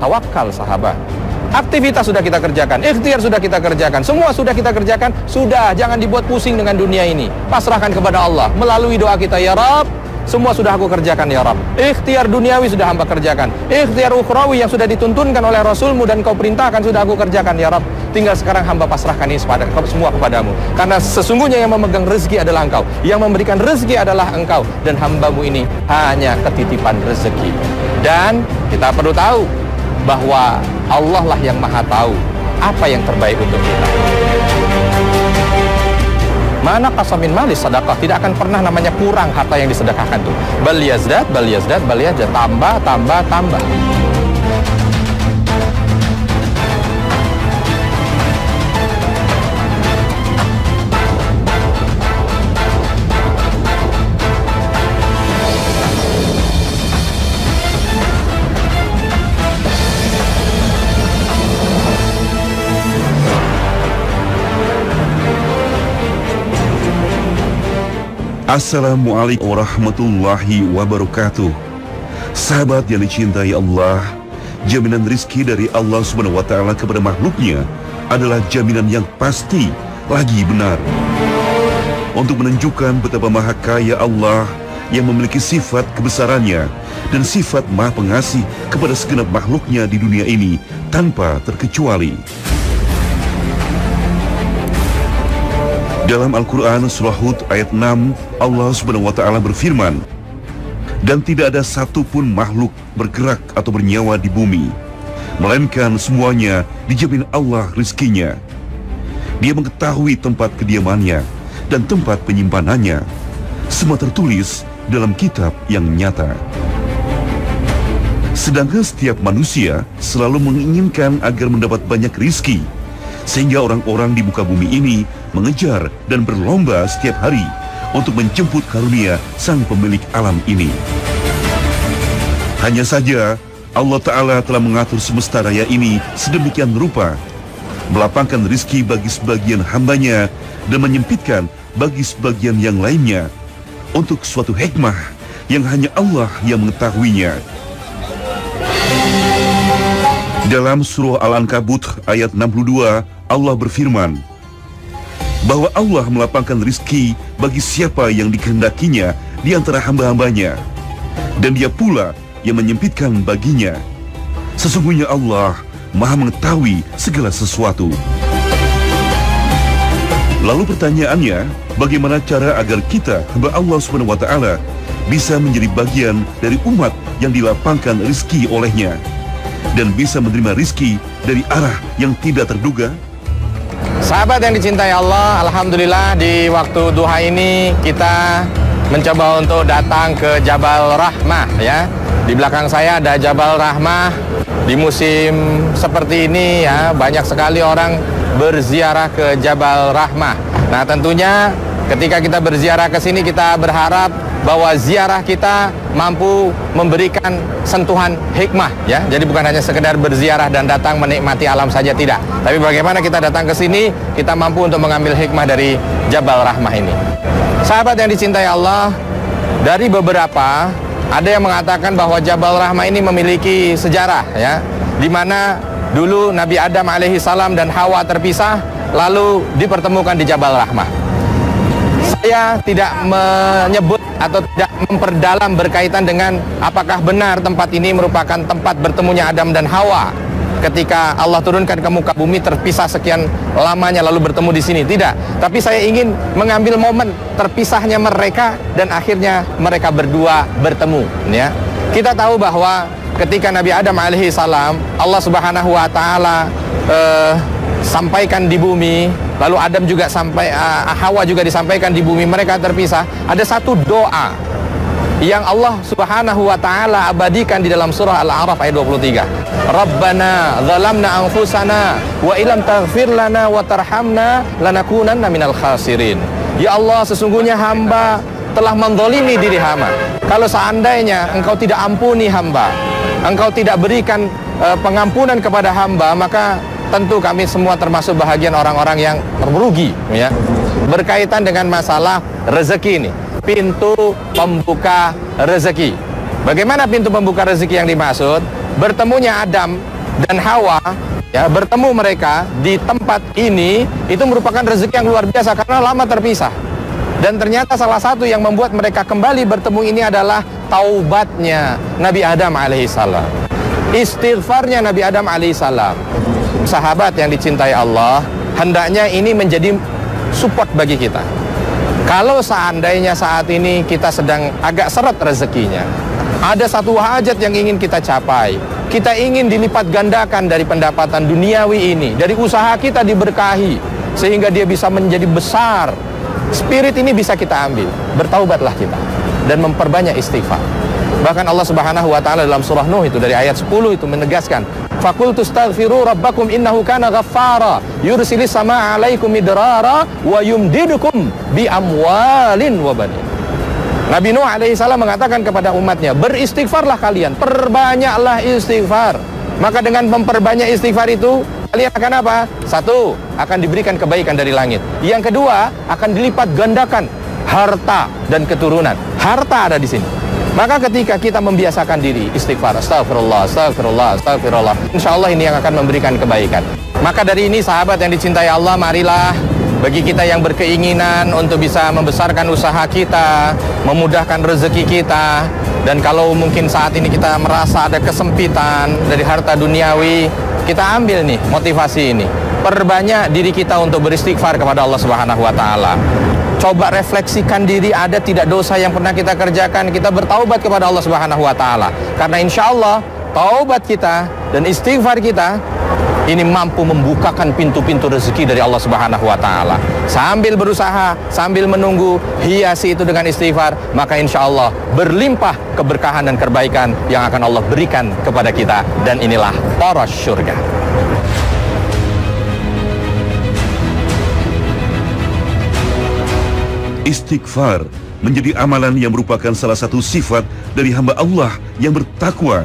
tawakal sahabat. Aktivitas sudah kita kerjakan, ikhtiar sudah kita kerjakan, semua sudah kita kerjakan, sudah, jangan dibuat pusing dengan dunia ini. Pasrahkan kepada Allah melalui doa kita, ya Rabb, semua sudah aku kerjakan ya Rabb. Ikhtiar duniawi sudah hamba kerjakan, ikhtiar ukhrawi yang sudah dituntunkan oleh Rasulmu dan kau perintahkan sudah aku kerjakan ya Rabb. Tinggal sekarang hamba pasrahkan ini semua kepadamu, karena sesungguhnya yang memegang rezeki adalah engkau, yang memberikan rezeki adalah engkau, dan hambamu ini hanya ketitipan rezeki. Dan kita perlu tahu bahwa Allah lah yang maha tahu apa yang terbaik untuk kita. Mana qasamin malis sedekah, tidak akan pernah namanya kurang harta yang disedekahkan tuh. Bal yazdad, tambah. Assalamualaikum warahmatullahi wabarakatuh. Sahabat yang dicintai Allah, jaminan rizki dari Allah Subhanahu wa Ta'ala kepada makhluknya adalah jaminan yang pasti lagi benar. Untuk menunjukkan betapa maha kaya Allah yang memiliki sifat kebesarannya dan sifat maha pengasih kepada segenap makhluknya di dunia ini tanpa terkecuali. Dalam Al-Quran Surah Hud ayat 6, Allah Subhanahu wa Ta'ala berfirman, "Dan tidak ada satupun makhluk bergerak atau bernyawa di bumi, melainkan semuanya dijamin Allah rizkinya. Dia mengetahui tempat kediamannya dan tempat penyimpanannya. Semua tertulis dalam kitab yang nyata." Sedangkan setiap manusia selalu menginginkan agar mendapat banyak rizki, sehingga orang-orang di muka bumi ini mengejar dan berlomba setiap hari untuk menjemput karunia sang pemilik alam ini. Hanya saja Allah Ta'ala telah mengatur semesta raya ini sedemikian rupa, melapangkan rizki bagi sebagian hambanya dan menyempitkan bagi sebagian yang lainnya untuk suatu hikmah yang hanya Allah yang mengetahuinya. Dalam surah Al-Ankabut ayat 62, Allah berfirman bahwa Allah melapangkan rizki bagi siapa yang dikehendakinya di antara hamba-hambanya, dan Dia pula yang menyempitkan baginya. Sesungguhnya Allah maha mengetahui segala sesuatu. Lalu pertanyaannya, bagaimana cara agar kita, hamba Allah Subhanahu wa Ta'ala, bisa menjadi bagian dari umat yang dilapangkan rizki olehnya dan bisa menerima rizki dari arah yang tidak terduga? Sahabat yang dicintai Allah, alhamdulillah di waktu duha ini kita mencoba untuk datang ke Jabal Rahmah ya. Di belakang saya ada Jabal Rahmah. Di musim seperti ini ya, banyak sekali orang berziarah ke Jabal Rahmah. Nah, tentunya ketika kita berziarah ke sini kita berharap bahwa ziarah kita mampu memberikan sentuhan hikmah ya. Jadi bukan hanya sekedar berziarah dan datang menikmati alam saja, tidak. Tapi bagaimana kita datang ke sini, kita mampu untuk mengambil hikmah dari Jabal Rahmah ini. Sahabat yang dicintai Allah, dari beberapa ada yang mengatakan bahwa Jabal Rahmah ini memiliki sejarah ya, di mana dulu Nabi Adam alaihi salam dan Hawa terpisah lalu dipertemukan di Jabal Rahmah. Saya tidak menyebut atau tidak memperdalam berkaitan dengan apakah benar tempat ini merupakan tempat bertemunya Adam dan Hawa ketika Allah turunkan ke muka bumi terpisah sekian lamanya lalu bertemu di sini. Tidak, tapi saya ingin mengambil momen terpisahnya mereka dan akhirnya mereka berdua bertemu ya. Kita tahu bahwa ketika Nabi Adam alaihi salam Allah Subhanahu wa Ta'ala sampaikan di bumi, lalu Adam juga Hawa juga disampaikan di bumi, mereka terpisah. Ada satu doa yang Allah Subhanahu wa Ta'ala abadikan di dalam surah Al-A'raf ayat 23. Rabbana zalamna anfusana wa ilam taghfir lana wa tarhamna lanakunanna minal khasirin. Ya Allah, sesungguhnya hamba telah menzalimi diri hamba. Kalau seandainya engkau tidak ampuni hamba, engkau tidak berikan pengampunan kepada hamba, maka tentu kami semua termasuk bahagian orang-orang yang merugi ya. Berkaitan dengan masalah rezeki ini, pintu pembuka rezeki. Bagaimana pintu pembuka rezeki yang dimaksud? Bertemunya Adam dan Hawa, ya, bertemu mereka di tempat ini, itu merupakan rezeki yang luar biasa karena lama terpisah. Dan ternyata salah satu yang membuat mereka kembali bertemu ini adalah taubatnya Nabi Adam alaihissalam, istighfarnya Nabi Adam alaihissalam. Sahabat yang dicintai Allah, hendaknya ini menjadi support bagi kita. Kalau seandainya saat ini kita sedang agak seret rezekinya, ada satu hajat yang ingin kita capai, kita ingin dilipat gandakan dari pendapatan duniawi ini, dari usaha kita diberkahi sehingga dia bisa menjadi besar, spirit ini bisa kita ambil. Bertaubatlah kita dan memperbanyak istighfar. Bahkan Allah Subhanahu wa taala dalam surah Nuh itu dari ayat 10 itu menegaskan, "Faqultu astaghfiru rabbakum innahu kana ghaffara yursilis samaa'a 'alaikum midrara wa yumdidukum bi amwalin wa banin." Nabi Nuh alaihissalam mengatakan kepada umatnya, beristighfarlah kalian, perbanyaklah istighfar. Maka dengan memperbanyak istighfar itu, kalian akan apa? Satu, akan diberikan kebaikan dari langit. Yang kedua, akan dilipat gandakan harta dan keturunan. Harta ada di sini. Maka ketika kita membiasakan diri istighfar, astagfirullah, astagfirullah, astagfirullah, insya Allah ini yang akan memberikan kebaikan. Maka dari ini sahabat yang dicintai Allah, marilah bagi kita yang berkeinginan untuk bisa membesarkan usaha kita, memudahkan rezeki kita, dan kalau mungkin saat ini kita merasa ada kesempitan dari harta duniawi, kita ambil nih motivasi ini. Perbanyak diri kita untuk beristighfar kepada Allah Subhanahu wa taala. Coba refleksikan diri, ada tidak dosa yang pernah kita kerjakan, kita bertaubat kepada Allah Subhanahu wa taala. Karena insya Allah taubat kita dan istighfar kita ini mampu membukakan pintu-pintu rezeki dari Allah Subhanahu wa taala. Sambil berusaha, sambil menunggu, hiasi itu dengan istighfar, maka insya Allah berlimpah keberkahan dan kebaikan yang akan Allah berikan kepada kita, dan inilah poros surga. Istighfar menjadi amalan yang merupakan salah satu sifat dari hamba Allah yang bertakwa.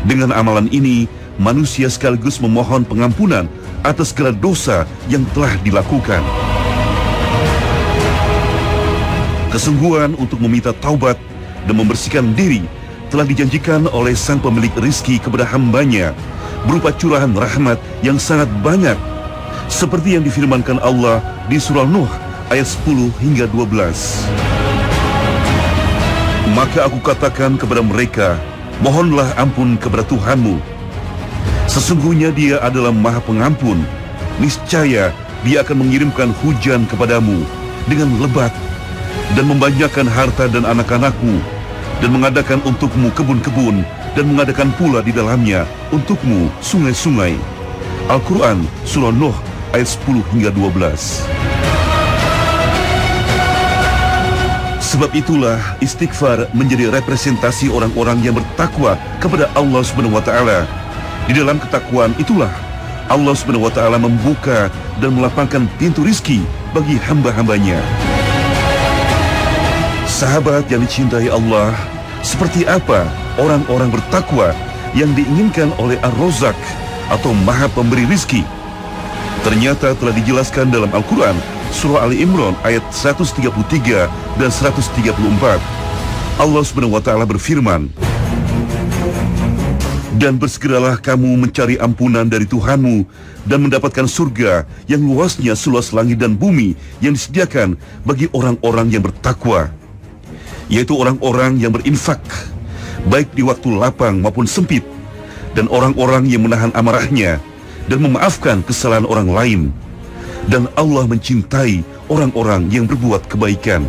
Dengan amalan ini, manusia sekaligus memohon pengampunan atas segala dosa yang telah dilakukan. Kesungguhan untuk meminta taubat dan membersihkan diri telah dijanjikan oleh Sang Pemilik Rizki kepada hambanya berupa curahan rahmat yang sangat banyak, seperti yang difirmankan Allah di surah Nuh ayat 10 hingga 12. Maka aku katakan kepada mereka, mohonlah ampun kepada Tuhanmu. Sesungguhnya Dia adalah Maha Pengampun. Niscaya Dia akan mengirimkan hujan kepadamu dengan lebat, dan membanyakkan harta dan anak-anakmu, dan mengadakan untukmu kebun-kebun, dan mengadakan pula di dalamnya untukmu sungai-sungai. Al-Quran surah Nuh ayat 10 hingga 12. Sebab itulah istighfar menjadi representasi orang-orang yang bertakwa kepada Allah Subhanahu wa taala. Di dalam ketakwaan itulah Allah Subhanahu wa taala membuka dan melapangkan pintu rizki bagi hamba-hambanya. Sahabat yang dicintai Allah, seperti apa orang-orang bertakwa yang diinginkan oleh Ar-Razzaq atau Maha Pemberi Rizki? Ternyata telah dijelaskan dalam Al-Quran surah Ali Imran ayat 133 dan 134. Allah Subhanahu wa taala berfirman, "Dan bersegeralah kamu mencari ampunan dari Tuhanmu dan mendapatkan surga yang luasnya seluas langit dan bumi yang disediakan bagi orang-orang yang bertakwa, yaitu orang-orang yang berinfak baik di waktu lapang maupun sempit, dan orang-orang yang menahan amarahnya dan memaafkan kesalahan orang lain. Dan Allah mencintai orang-orang yang berbuat kebaikan."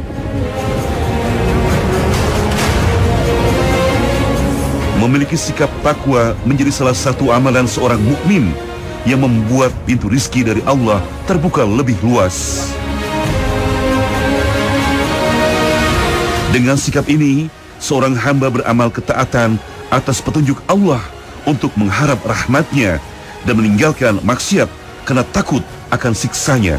Memiliki sikap takwa menjadi salah satu amalan seorang mukmin yang membuat pintu rizki dari Allah terbuka lebih luas. Dengan sikap ini, seorang hamba beramal ketaatan atas petunjuk Allah untuk mengharap rahmat-Nya dan meninggalkan maksiat karena takut akan siksanya.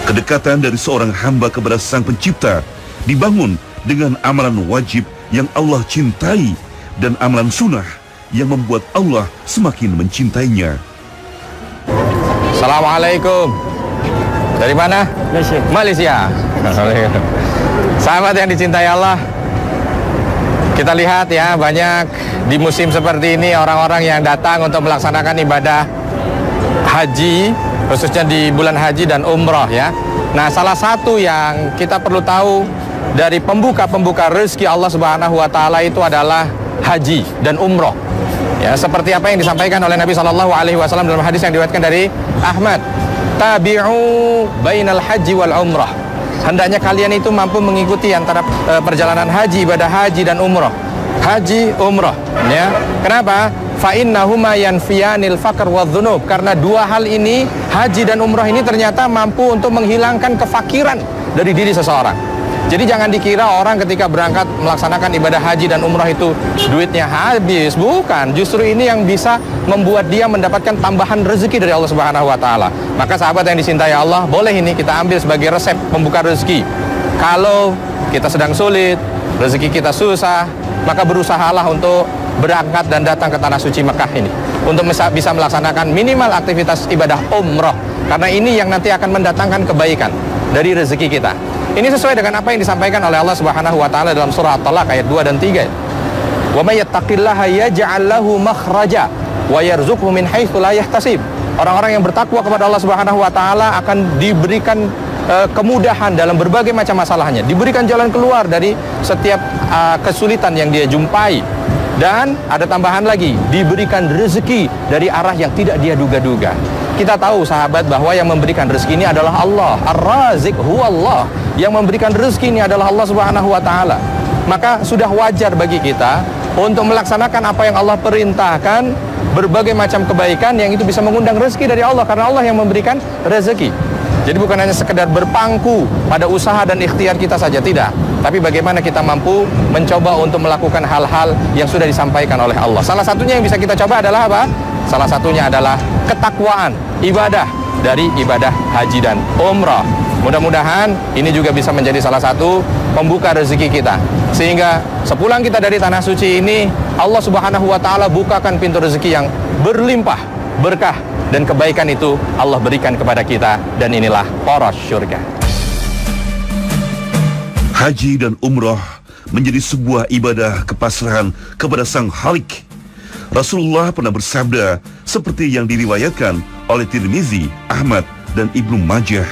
Kedekatan dari seorang hamba kepada Sang Pencipta dibangun dengan amalan wajib yang Allah cintai dan amalan sunnah yang membuat Allah semakin mencintainya. Assalamualaikum. Dari mana? Malaysia. Sahabat yang dicintai Allah, Kita lihat ya, banyak di musim seperti ini orang-orang yang datang untuk melaksanakan ibadah haji, khususnya di bulan haji dan umroh ya. Nah, salah satu yang kita perlu tahu dari pembuka rezeki Allah Subhanahu wa taala itu adalah haji dan umroh. Ya, seperti apa yang disampaikan oleh Nabi Shallallahu alaihi wasallam dalam hadis yang diriwayatkan dari Ahmad. Tabi'u bainal haji wal umrah. Hendaknya kalian itu mampu mengikuti antara perjalanan haji, ibadah haji dan umrah. Haji, umrah, ya. Kenapa? Fa innahuma yanfiyanil faqr wadh-dhunub. Karena dua hal ini, haji dan umrah ini ternyata mampu untuk menghilangkan kefakiran dari diri seseorang. Jadi jangan dikira orang ketika berangkat melaksanakan ibadah haji dan umrah itu duitnya habis. Bukan, justru ini yang bisa membuat dia mendapatkan tambahan rezeki dari Allah Subhanahu wa taala. Maka sahabat yang dicintai Allah, boleh ini kita ambil sebagai resep pembuka rezeki. Kalau kita sedang sulit, rezeki kita susah, maka berusahalah untuk berangkat dan datang ke tanah suci Mekah ini untuk bisa melaksanakan minimal aktivitas ibadah umrah. Karena ini yang nanti akan mendatangkan kebaikan dari rezeki kita. Ini sesuai dengan apa yang disampaikan oleh Allah Subhanahu wa taala dalam surah At-Talaq ayat 2 dan 3. Wa may yattaqillaha yaj'al lahu makhraja wa yarzuqhu min haitsu la yahtasib. Orang-orang yang bertakwa kepada Allah Subhanahu wa taala akan diberikan kemudahan dalam berbagai macam masalahnya, diberikan jalan keluar dari setiap kesulitan yang dia jumpai. Dan ada tambahan lagi, diberikan rezeki dari arah yang tidak dia duga-duga. Kita tahu sahabat bahwa yang memberikan rezeki ini adalah Allah. Ar-Razik huwallah. Yang memberikan rezeki ini adalah Allah Subhanahu wa taala. Maka sudah wajar bagi kita untuk melaksanakan apa yang Allah perintahkan, berbagai macam kebaikan yang itu bisa mengundang rezeki dari Allah, karena Allah yang memberikan rezeki. Jadi bukan hanya sekedar berpangku pada usaha dan ikhtiar kita saja, tidak. Tapi bagaimana kita mampu mencoba untuk melakukan hal-hal yang sudah disampaikan oleh Allah. Salah satunya yang bisa kita coba adalah apa? Salah satunya adalah ketakwaan, ibadah dari ibadah haji dan umrah. Mudah-mudahan ini juga bisa menjadi salah satu pembuka rezeki kita. Sehingga sepulang kita dari tanah suci ini, Allah Subhanahu wa taala bukakan pintu rezeki yang berlimpah, berkah, dan kebaikan itu Allah berikan kepada kita, dan inilah poros syurga. Haji dan umrah menjadi sebuah ibadah kepasrahan kepada Sang Khalik. Rasulullah pernah bersabda seperti yang diriwayatkan oleh Tirmizi, Ahmad, dan Ibnu Majah.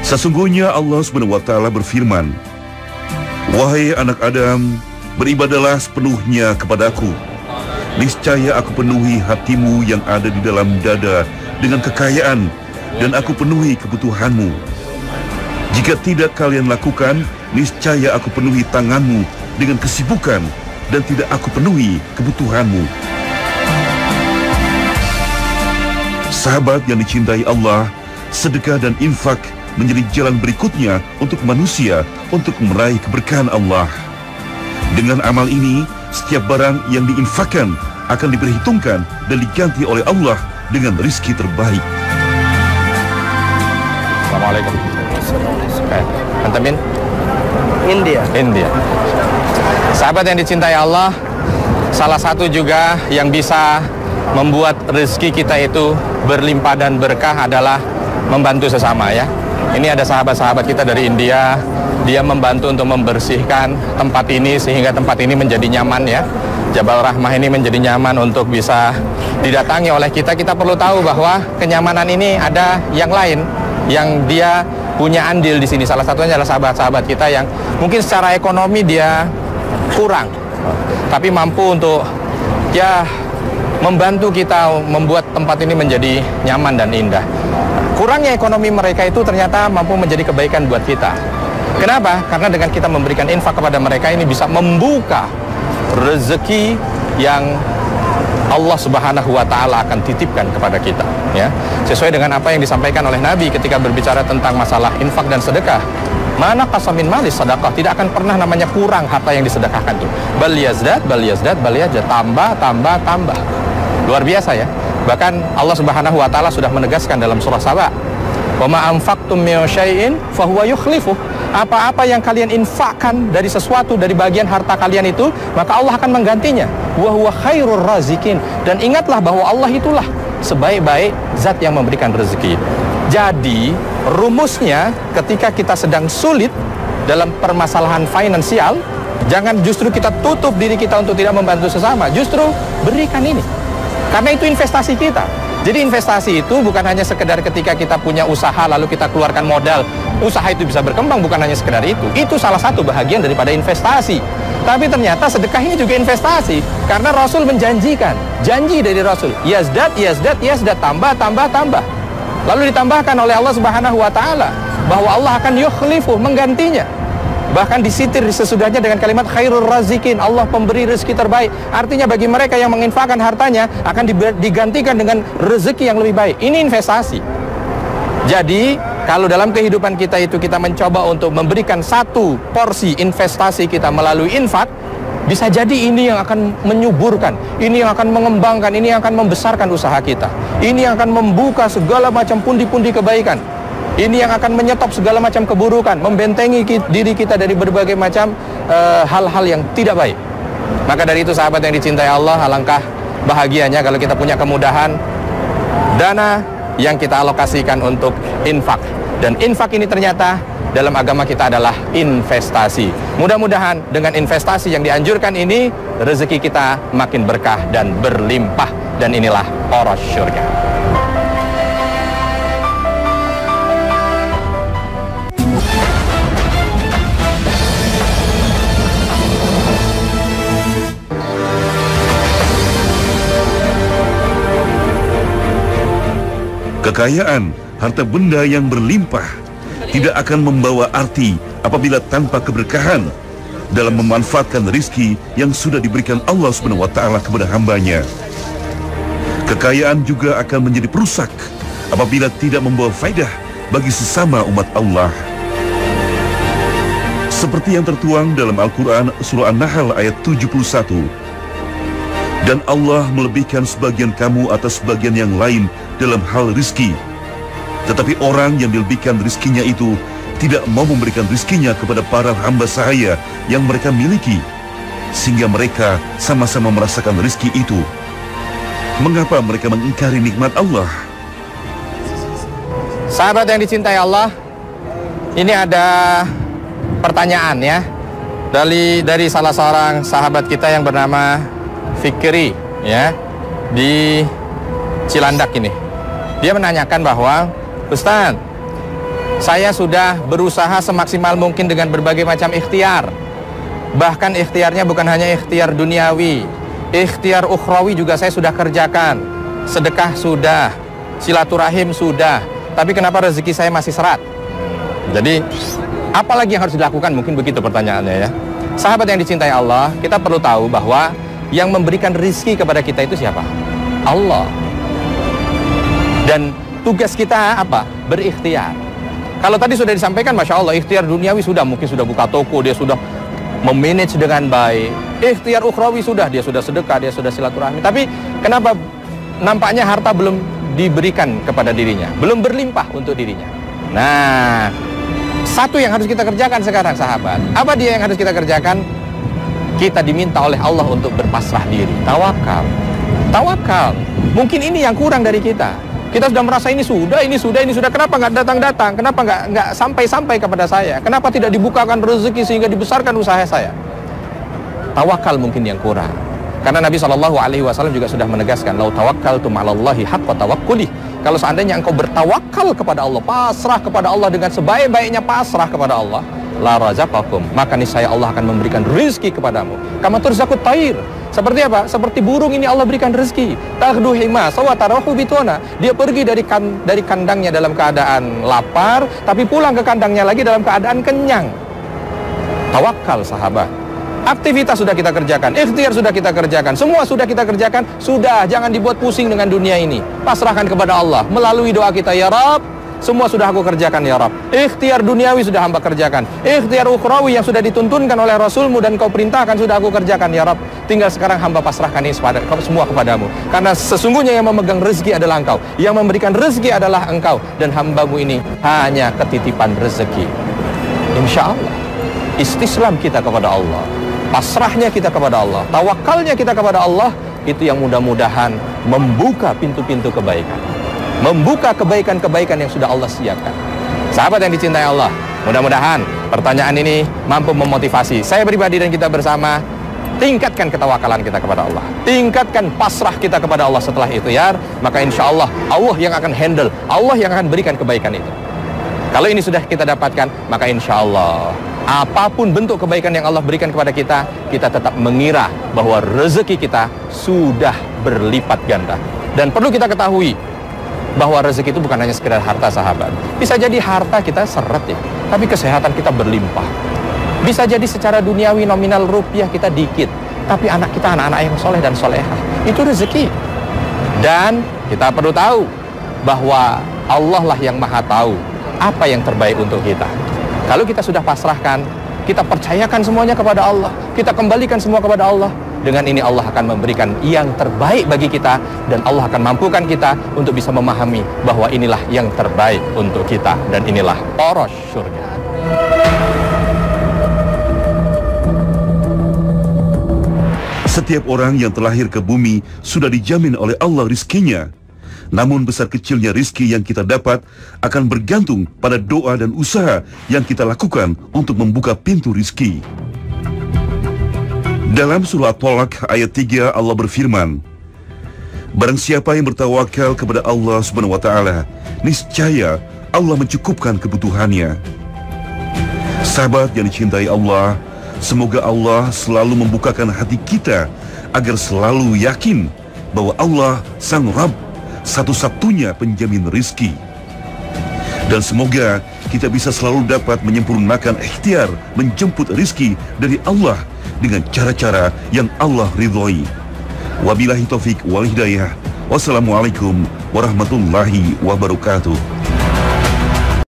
Sesungguhnya Allah SWT berfirman, "Wahai anak Adam, beribadahlah sepenuhnya kepadaku. Niscaya aku penuhi hatimu yang ada di dalam dada dengan kekayaan, dan aku penuhi kebutuhanmu. Jika tidak kalian lakukan, niscaya aku penuhi tanganmu dengan kesibukan, dan tidak aku penuhi kebutuhanmu." Sahabat yang dicintai Allah, sedekah dan infak menjadi jalan berikutnya untuk manusia untuk meraih keberkahan Allah. Dengan amal ini, setiap barang yang diinfakkan akan diperhitungkan dan diganti oleh Allah dengan rizki terbaik. Assalamualaikum. Antamin? India. Sahabat yang dicintai Allah, salah satu juga yang bisa membuat rezeki kita itu berlimpah dan berkah adalah membantu sesama ya. Ini ada sahabat-sahabat kita dari India, dia membantu untuk membersihkan tempat ini sehingga tempat ini menjadi nyaman ya. Jabal Rahmah ini menjadi nyaman untuk bisa didatangi oleh kita. Kita perlu tahu bahwa kenyamanan ini ada yang lain yang dia punya andil di sini. Salah satunya adalah sahabat-sahabat kita yang mungkin secara ekonomi dia kurang, tapi mampu untuk ya membantu kita membuat tempat ini menjadi nyaman dan indah. Kurangnya ekonomi mereka itu ternyata mampu menjadi kebaikan buat kita. Kenapa? Karena dengan kita memberikan infak kepada mereka ini bisa membuka rezeki yang Allah Subhanahu wa taala akan titipkan kepada kita ya. Sesuai dengan apa yang disampaikan oleh Nabi ketika berbicara tentang masalah infak dan sedekah. Mana qasamin malis sedekah, tidak akan pernah namanya kurang harta yang disedekahkan itu. Bal yazdad, tambah. Luar biasa ya. Bahkan Allah Subhanahu wa taala sudah menegaskan dalam surah Saba, "Wa ma anfaqtum min syai'in fa huwa yukhlifuh." Apa-apa yang kalian infakkan dari sesuatu dari bagian harta kalian itu, maka Allah akan menggantinya. Wa huwa khairur razikin. Dan ingatlah bahwa Allah itulah sebaik-baik zat yang memberikan rezeki. Jadi, rumusnya ketika kita sedang sulit dalam permasalahan finansial, Jangan justru kita tutup diri kita untuk tidak membantu sesama. Justru berikan ini. Karena itu investasi kita. Jadi investasi itu bukan hanya sekedar ketika kita punya usaha lalu kita keluarkan modal, usaha itu bisa berkembang, bukan hanya sekedar itu. Itu salah satu bahagian daripada investasi. Tapi ternyata sedekah ini juga investasi, karena Rasul menjanjikan, janji dari Rasul, yazdat, yazdat, yazdat, tambah, tambah, tambah. Lalu ditambahkan oleh Allah Subhanahu wa taala bahwa Allah akan yukhlifuh, menggantinya. Bahkan disitir sesudahnya dengan kalimat khairur razikin, Allah pemberi rezeki terbaik. Artinya bagi mereka yang menginfakkan hartanya akan digantikan dengan rezeki yang lebih baik. Ini investasi. Jadi kalau dalam kehidupan kita itu kita mencoba untuk memberikan satu porsi investasi kita melalui infak, bisa jadi ini yang akan menyuburkan, ini yang akan mengembangkan, ini yang akan membesarkan usaha kita, ini yang akan membuka segala macam pundi-pundi kebaikan, ini yang akan menyetop segala macam keburukan, membentengi diri kita dari berbagai macam hal-hal yang tidak baik. Maka dari itu sahabat yang dicintai Allah, alangkah bahagianya kalau kita punya kemudahan dana yang kita alokasikan untuk infak. Dan infak ini ternyata dalam agama kita adalah investasi. Mudah-mudahan dengan investasi yang dianjurkan ini, rezeki kita makin berkah dan berlimpah. Dan inilah poros syurga. Kekayaan, harta benda yang berlimpah tidak akan membawa arti apabila tanpa keberkahan dalam memanfaatkan rizki yang sudah diberikan Allah Subhanahu wa taala kepada hambanya. Kekayaan juga akan menjadi perusak apabila tidak membawa faidah bagi sesama umat Allah. Seperti yang tertuang dalam Al-Quran Surah An-Nahl ayat 71. Dan Allah melebihkan sebagian kamu atas sebagian yang lain dalam hal rizki. Tetapi orang yang dilebihkan rizkinya itu tidak mau memberikan rizkinya kepada para hamba sahaya yang mereka miliki, sehingga mereka sama-sama merasakan rizki itu. Mengapa mereka mengingkari nikmat Allah? Sahabat yang dicintai Allah, ini ada pertanyaan ya dari salah seorang sahabat kita yang bernama Fikri ya di Cilandak ini. Dia menanyakan bahwa, Ustaz, saya sudah berusaha semaksimal mungkin dengan berbagai macam ikhtiar. Bahkan ikhtiarnya bukan hanya ikhtiar duniawi, ikhtiar ukhrawi juga saya sudah kerjakan. Sedekah sudah, silaturahim sudah, tapi kenapa rezeki saya masih seret? Jadi apalagi yang harus dilakukan? Mungkin begitu pertanyaannya ya. Sahabat yang dicintai Allah, kita perlu tahu bahwa yang memberikan rizki kepada kita itu siapa? Allah. Dan tugas kita apa? Berikhtiar. Kalau tadi sudah disampaikan, Masya Allah, ikhtiar duniawi sudah, mungkin sudah buka toko, dia sudah memanage dengan baik. Ikhtiar ukhrawi sudah, dia sudah sedekah, dia sudah silaturahmi. Tapi kenapa nampaknya harta belum diberikan kepada dirinya, belum berlimpah untuk dirinya? Nah, satu yang harus kita kerjakan sekarang sahabat. Apa dia yang harus kita kerjakan? Kita diminta oleh Allah untuk berpasrah diri, tawakal. Tawakal. Mungkin ini yang kurang dari kita. Kita sudah merasa ini sudah. Kenapa nggak datang-datang? Kenapa nggak sampai-sampai kepada saya? Kenapa tidak dibukakan rezeki sehingga dibesarkan usaha saya? Tawakal mungkin yang kurang. Karena Nabi SAW juga sudah menegaskan, lau tawakkaltum 'alallahi haqqa tawakkuli. Kalau seandainya engkau bertawakal kepada Allah, pasrah kepada Allah dengan sebaik-baiknya pasrah kepada Allah, la razaqakum, maka niscaya Allah akan memberikan rezeki kepadamu. Kama turzaqut thair. Seperti apa? Seperti burung ini Allah berikan rezeki. Taghdu himasa wa tarahu bituna. Dia pergi dari kandangnya dalam keadaan lapar, tapi pulang ke kandangnya lagi dalam keadaan kenyang. Tawakal sahabat. Aktivitas sudah kita kerjakan, ikhtiar sudah kita kerjakan, semua sudah kita kerjakan, sudah, jangan dibuat pusing dengan dunia ini. Pasrahkan kepada Allah melalui doa kita, ya Rabb, semua sudah aku kerjakan ya Rabb. Ikhtiar duniawi sudah hamba kerjakan, ikhtiar ukhrawi yang sudah dituntunkan oleh Rasulmu dan kau perintahkan sudah aku kerjakan ya Rabb. Tinggal sekarang hamba pasrahkan ini semua kepadamu. Karena sesungguhnya yang memegang rezeki adalah engkau, yang memberikan rezeki adalah engkau, dan hambamu ini hanya ketitipan rezeki. Insya Allah istislam kita kepada Allah, pasrahnya kita kepada Allah, tawakalnya kita kepada Allah, itu yang mudah-mudahan membuka pintu-pintu kebaikan, membuka kebaikan-kebaikan yang sudah Allah siapkan. Sahabat yang dicintai Allah, mudah-mudahan Pertanyaan ini mampu memotivasi saya pribadi dan kita bersama. Tingkatkan ketawakalan kita kepada Allah, tingkatkan pasrah kita kepada Allah setelah ikhtiar, maka insya Allah, Allah yang akan handle, Allah yang akan berikan kebaikan itu. Kalau ini sudah kita dapatkan, maka insya Allah apapun bentuk kebaikan yang Allah berikan kepada kita, kita tetap mengira bahwa rezeki kita sudah berlipat ganda. Dan perlu kita ketahui bahwa rezeki itu bukan hanya sekedar harta, sahabat. Bisa jadi harta kita seret ya, tapi kesehatan kita berlimpah. Bisa jadi secara duniawi nominal rupiah kita dikit, tapi anak kita anak-anak yang soleh dan solehah, itu rezeki. Dan kita perlu tahu bahwa Allah lah yang maha tahu apa yang terbaik untuk kita. Kalau kita sudah pasrahkan, kita percayakan semuanya kepada Allah, kita kembalikan semua kepada Allah, dengan ini Allah akan memberikan yang terbaik bagi kita, dan Allah akan mampukan kita untuk bisa memahami bahwa inilah yang terbaik untuk kita, dan inilah poros surga. Setiap orang yang terlahir ke bumi sudah dijamin oleh Allah rizkinya. Namun besar kecilnya rizki yang kita dapat akan bergantung pada doa dan usaha yang kita lakukan untuk membuka pintu rizki. Dalam surah At-Talaq ayat 3 Allah berfirman, barang siapa yang bertawakal kepada Allah Subhanahu wa taala, niscaya Allah mencukupkan kebutuhannya. Sahabat yang dicintai Allah, semoga Allah selalu membukakan hati kita agar selalu yakin bahwa Allah Sang Rabb satu-satunya penjamin rizki. Dan semoga kita bisa selalu dapat menyempurnakan ikhtiar menjemput rizki dari Allah dengan cara-cara yang Allah ridhoi. Wabillahi taufik wal hidayah. Wassalamualaikum warahmatullahi wabarakatuh.